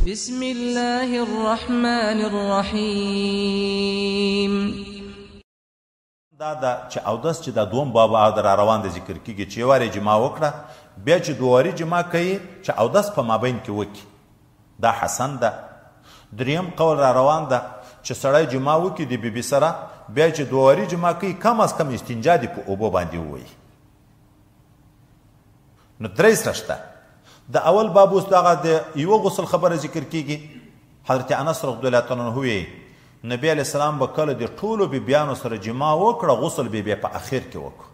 بسم الله الرحمن الرحیم. دا چې اودس چې دا دوم بابا در روان د ذکر کیږي چې واره جما وکړه بیا چې دوواري جما کوي چې اودس په مابین کې وکړي دا حسن ده. دریم قول را روان ده چې سړی جما وکړي د بیبي سره بیا چې دوواري جما کوي کم از کم استنجا دې په اوبو باندې ووایي. نو درې سره شته. د اول باب اوس دغه د یوه غسل خبره ذکر کیږي. حضرت انس رضی الله تعالی عنه وی نبی علیه السلام به کله د ټولو بیبیانو سره جما وکړه غسل به بیا په اخر کې وکړو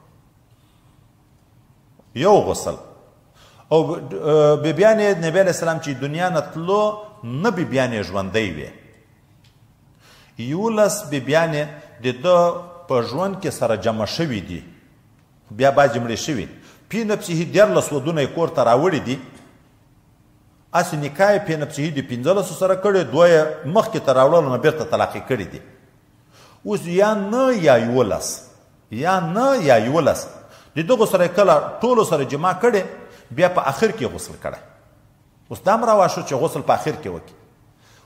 یو غسل او بیبیانې نبی علیه السلام چې دنیا نه تلو نه بیبیانې ژوندۍ وې 11 بیبیانې د ده په ژوند کې سره جمع شوي دي بیا بعضې مړې شوي پی نفسه 14 ودونه یې کور ته راوړي دي اسې نکاح یې پی نفسه د 15 سره کړی دوه یې مخکې ته راوړلو نه بېرته طلاق یې کړي دي. اوس یا نه یا 11 د دغو سره یې کله ټولو سره جما کړی بیا په آخر کې غسل کړی. اوس دا هم روا شو چې غسل په آخر کې وکړي.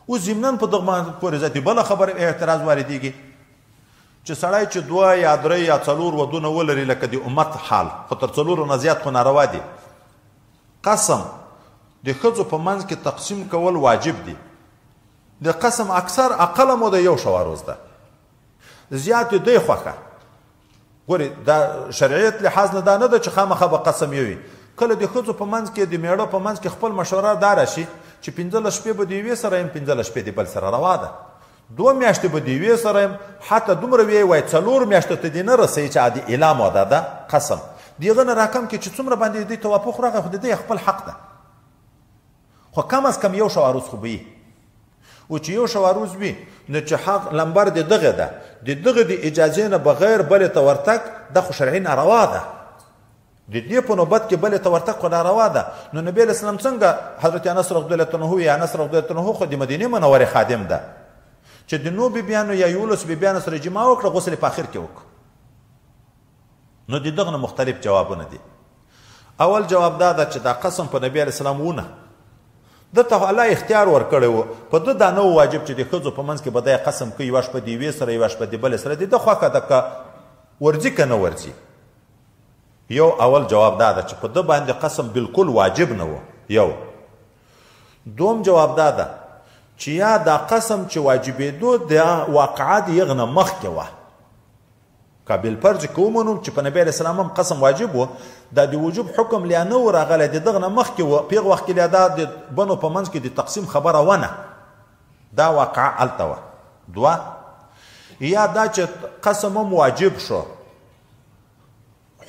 اوس ضمناً په دغه پورې ذاتي بله خبره اعتراض واردېږي چې سړی چې 2 یا 3 یا 4 ودونه ولري لکه د امت حال خو تر 4 نه زیات خو ناروا دي. قسم د ښځو په منځ کې تقسیم کول واجب دي. د قسم اکثر اقل مو د 1 شواروز ده زیات دی خوښه. ګورې دا شرعیت لحاظ نه دا نه ده چې خامخا به قسم یوي. کله د ښځو په منځ کې د میړه په منځ کې خپل مشوره دا راشي چې 15 شپې به د یوې سره یم 15 شپې د بل سره روا ده 2 میاشتې به د یوې سره یم حتی دومره وی وای 4 میاشتې ته دې نه رسوي چې عادي اعلام واده ده قسم د هغه نه راکم کې چې څومره باندې دې توافق راغی خو د دې خپل حق ده خو کم از کم 1 شواروز خو به وي او چې 1 شواروز وي نو چې حق لمبر د دغه ده د دغه د اجازې نه بغیر بلې ته ورتګ د خو شرعي ناروا ده. د دې په نوبت کې بلې ته ورتګ خو ناروا ده. نو نبی علیه السلام څنګه حضرت انس رضی الله عنه وی انس رضی الله عنه خو د مدینې منورې خادم ده چې د 9 بیبیانو یا 11 بیبیانو سره جما وکړه غسل په آخر کې وکړه. نو د دغه نه مختلف جوابونه دي. اول جواب دا ده چې دا قسم په نبی علیه السلام ونه دته الله اختیار ورکړی و په ده دا نه واجب چې د ښځو په منځ کې به دی قسم کوي یوه شپه د یوې سره یوه شپه د بلې سره د ده خوښه ده که ورځي که نه ورځي. یو اول جواب دا ده چې په ده باندې قسم بالکل واجب نه و. یو دوم جواب دا ده چې یا دا قسم چې واجبېدو د واقعه د یغه نه مخکې وه که بالفرض که ومنو چې په نبی علیه السلام هم قسم واجب و دا د وجوب حکم لا نه و راغلی د دغه نه مخکې و په هغه وخت کې لا دا د بنو په منځ کې د تقسیم خبره ونه دا واقعه هلته وه. 2 یا دا چې قسم هم واجب شو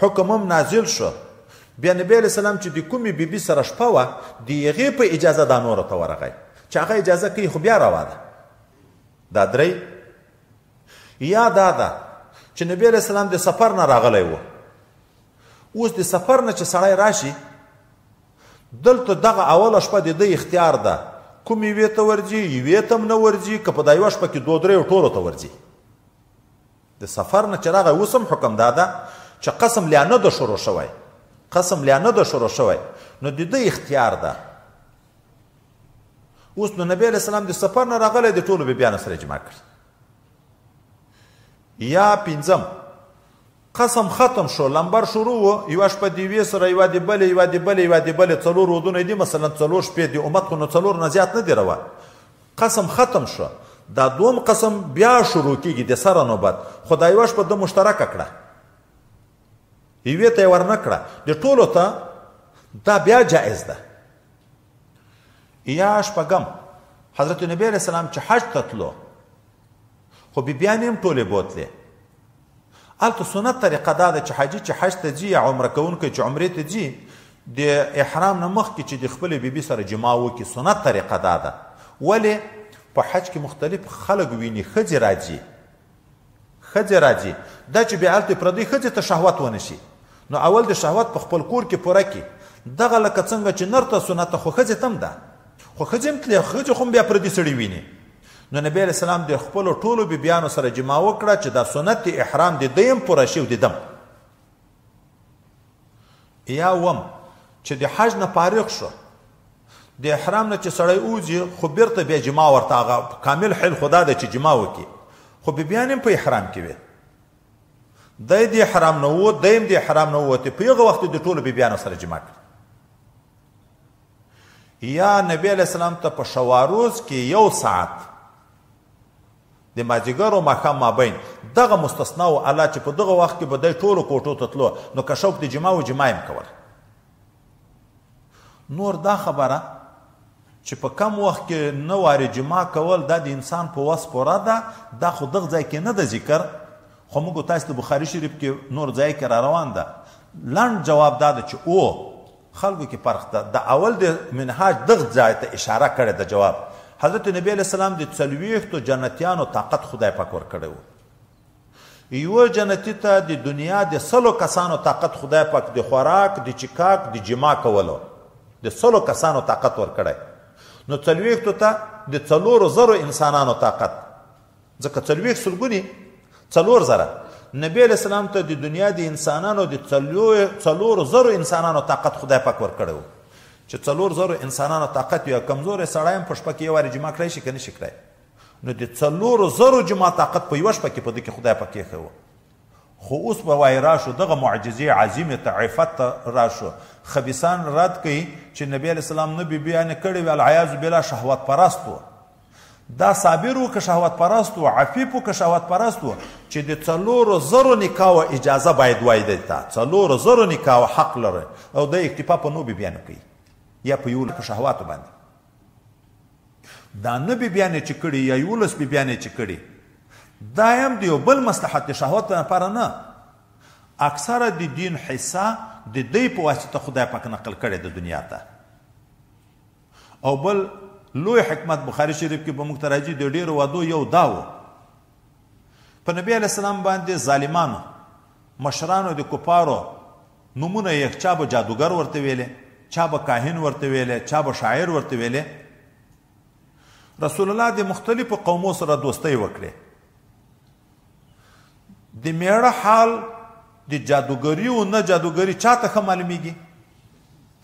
حکم هم نازل شو بیا نبی علیه السلام چې د کومې بیبي سره شپه وه د هغې په اجازه دا نورو ته ورغی چې هغه اجازه کوي خو بیا روا ده. دا 3 یا دا ده چې نبی علیه السلام د سفر نه راغلی و اوس د سفر نه چې سړی راشي دلته دغه اوله شپه د ده اختیار ده کوم یوې ته ورځي یوې ته هم نه ورځي که په دا یوه شپه کې 2-3 ټولو ته ورځي. د سفر نه چې راغی اوس هم حکم دا ده چې قسم لا نه ده شروع شوی قسم لا نه ده شروع شوی نو د ده اختیار ده. اوس نو نبی علیه السلام د سفر نه راغلی د ټولو بیبیانو سره جمع کړي. یا 5 قسم ختم شو لمبر شروع و یوه شپه د یوې سره یوه د بلې یوه د بلې یوه د بلې 4 ودونه دي مثلا 4 شپې د امت خو نو 4 نه زیات نه دي روا قسم ختم شو دا دوم قسم بیا شروع کیږي د سره نوبت خو دا یوه شپه د مشترکه کړه یوې ته یې ورنه کړه د ټولو ته دا بیا جایز ده. یا 6 حضرت نبی علیه السلام چې حج ته تلو خو بیبیانې هم ټولې بوتلې هلته سنت طریقه دا ده چې حاجي چې حج ته ځي یا عمره کوونکی چې عمرې ته ځي د احرام نه مخکې چې د خپلې بیبي سره جما وکړي سنت طریقه دا ده. ولې په حج کې مختلف خلک ویني ښځې راځي دا چې بیا هلته پردۍ ښځې ته شهوت ونه شي نو اول د شهوت په خپل کور کې پوره کړي دغه لکه څنګه چې نر ته سنت خو ښځې ته هم ده خو ښځې هم تلې ښځې خو هم بیا پردي سړي ویني. نو نبی علیه السلام د خپلو ټولو بیبیانو سره جما وکړه چې دا سنت د احرام د ده هم پوره شي او د دم. یا 1 چې د حج نه فارغ شو د احرام نه چې سړی وځي خو بیرته بیا جما ورته هغه کامل حل خدا ده چې جما وکړي خو بیا هم په احرام کې وي دی د احرام نه ووت دی هم د احرام نه ووتې په هغه وخت د ټولو بیبیانو سره جما کړي یا نبی علیه السلام ته په شواروز کې 1 ساعت د مازدیګر او ماښام مابین دغه مستثنا و الله چې په دغه وخت کې به دی ټولو کوټو ته تلو نو که شوق د جما و جما یې کول نور دا خبره چې په کم وخت کې نه وارې جما کول دا د انسان په وس پوره ده دا خو دغه ځای کې نه ده ذکر خو موږ تاسو د بخاري شریف کې نور ځای کې را روان ده لنډ جواب دا ده چې خلکو کې فرق ده د اول د منهاج دغه ځای ته اشاره کړې ده جواب حضرت نبی علیه السلام د 40 جنتیانو طاقت خدای پاک ورکړی و یو جنتی ته د دنیا د 100 کسانو طاقت خدای پاک د خوراک د چکاک د جما کولو د 100 کسانو طاقت ورکړی نو 40 ته د 400 انسانانو طاقت ځکه 40 سلګونی 400 نبی علیہ السلام ته د دنیا د انسانانو د 400 انسانانو طاقت خدای پاک ورکړی و چې 400 انسانانو طاقت یو کمزورې سړی هم په شپه کې یو وارې جما کړی شي که نه شي کړی نو د 400 جما طاقت په یوه شپه کې په ده کې خدای پاک ایښی و خو اوس به وایي راشو دغه معجزې عظیمې ته عفت ته راشو خبیثان رد کوي چې نبی علیه السلام نه بیبیانې کړې وې العیاذ بالله شهوت پرست و دا صابر و که شهوت پرست و عفیف و که شهوت پرست و چې د 400 نکاح اجازه باید وای دی ته 400 نکاح حق لري او د اکتفا په نو بیبیانو کوي یا په یو په شهواتو باندې دا نه بیبیانې چې کړي یا 11 بیبیانې چې کړي دا هم د یو بل مصلحت د شهوت لپاره نه اکثره د دین حصه د دوی په واسطه خدای پاک نقل کړی د دنیا ته او بل لوی حکمت بخاری شریف کې به موږ ته راځي د ډېرو وعدو یو دا و په نبی علیه السلام باندې ظالمانو مشرانو د کفارو نومونه یې چا به جادوګر ورته ویلې چا به کاهن ورته ویلې چا به شاعر ورته ویلې رسول الله د مختلفو قومو سره دوستۍ وکړې د میړه حال د جادوګري او نه جادوګري چاته ښه معلومیږي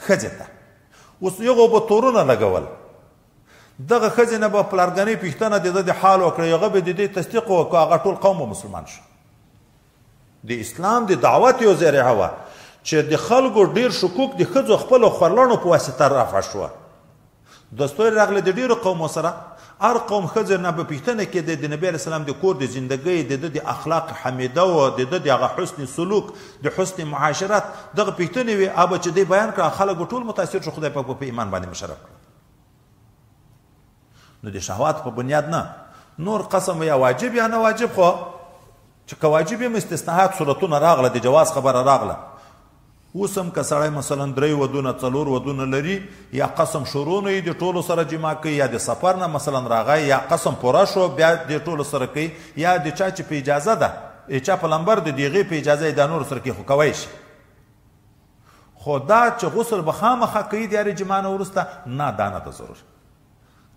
ښځې ته اوس یغو به تورونه لګول دغه ښځې نه به پلارګنۍ پوښتنه د ده د حال وکړه هغه به د دې تصدیق وکړه هغه ټول قوم به مسلمان شو د اسلام د دعوت یو ذریعه وه چې د خلکو ډېر شکوک د ښځو خپلو خورلڼو په واسطه رفع شوه دوستۍ راغله د ډېرو قومو سره هر قوم ښځې نه به پوښتنه کېده د نبي علیه السلام د کور د زندګۍ د ده د اخلاق حمیده و د ده د هغه حسن سلوک د حسن معاشرت دغه پوښتنې وې هغه چې دی بیان کړه خلک به ټول متاثر شو خدای پاک په ایمان باندې مشرف کړه نو د شهوات په بنیاد نه نور قسم یا واجب یا نه واجب خو چې که واجب یم استثناءات صورتونه راغله د جواز خبره راغله اوس هم که سړی مثلا 3 ودونه 4 ودونه لري یا قسم شروع نه د ټولو سره جما کوي یا د سفر نه مثلا راغی یا قسم پوره شو بیا د ټولو سره کوي یا د چا چې په اجازه ده چا په لمبر د دغې په اجازه یې د نورو سره کوي خو کوی شي خو دا چې غسل به خامخا کوي د هرې جما نه وروسته نه دا نه ده ضرور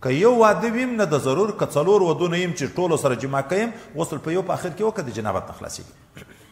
که یو واده ویم نه ده ضرور که 4 ودونه یم چې ټولو سره جما کویم غسل په یو په اخر کې وکړه د جنابت نه خلاصېږي